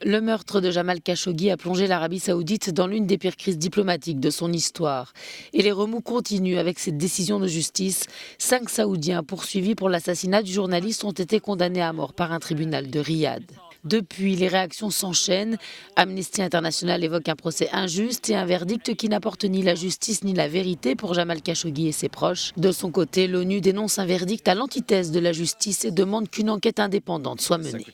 Le meurtre de Jamal Khashoggi a plongé l'Arabie Saoudite dans l'une des pires crises diplomatiques de son histoire. Et les remous continuent avec cette décision de justice. 5 Saoudiens poursuivis pour l'assassinat du journaliste ont été condamnés à mort par un tribunal de Riyad. Depuis, les réactions s'enchaînent. Amnesty International évoque un procès injuste et un verdict qui n'apporte ni la justice ni la vérité pour Jamal Khashoggi et ses proches. De son côté, l'ONU dénonce un verdict à l'antithèse de la justice et demande qu'une enquête indépendante soit menée.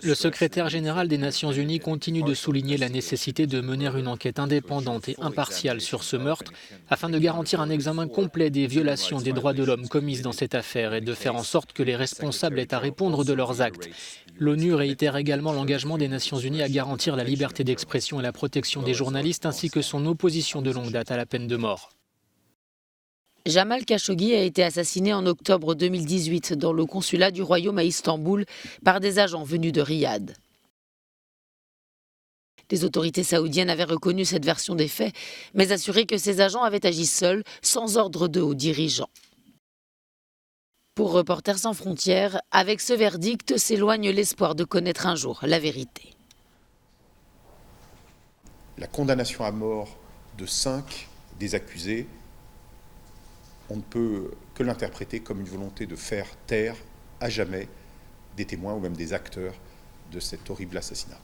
Le secrétaire général des Nations Unies continue de souligner la nécessité de mener une enquête indépendante et impartiale sur ce meurtre afin de garantir un examen complet des violations des droits de l'homme commises dans cette affaire et de faire en sorte que les responsables aient à répondre de leurs actes. L'ONU réitère également l'engagement des Nations Unies à garantir la liberté d'expression et la protection des journalistes ainsi que son opposition de longue date à la peine de mort. Jamal Khashoggi a été assassiné en octobre 2018 dans le consulat du Royaume à Istanbul par des agents venus de Riyad. Les autorités saoudiennes avaient reconnu cette version des faits, mais assuré que ces agents avaient agi seuls, sans ordre de hauts dirigeants. Pour Reporters sans frontières, avec ce verdict s'éloigne l'espoir de connaître un jour la vérité. La condamnation à mort de 5 des accusés, on ne peut que l'interpréter comme une volonté de faire taire à jamais des témoins ou même des acteurs de cet horrible assassinat.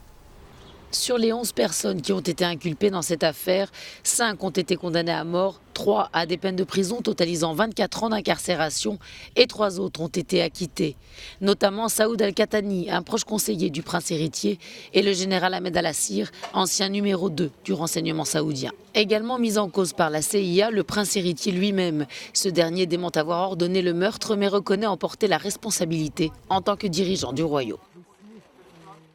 Sur les 11 personnes qui ont été inculpées dans cette affaire, 5 ont été condamnées à mort, 3 à des peines de prison totalisant 24 ans d'incarcération et 3 autres ont été acquittés, notamment Saoud Al-Qahtani, un proche conseiller du prince héritier, et le général Ahmed Al-Assir, ancien numéro 2 du renseignement saoudien. Également mis en cause par la CIA, le prince héritier lui-même. Ce dernier dément avoir ordonné le meurtre mais reconnaît en porter la responsabilité en tant que dirigeant du royaume.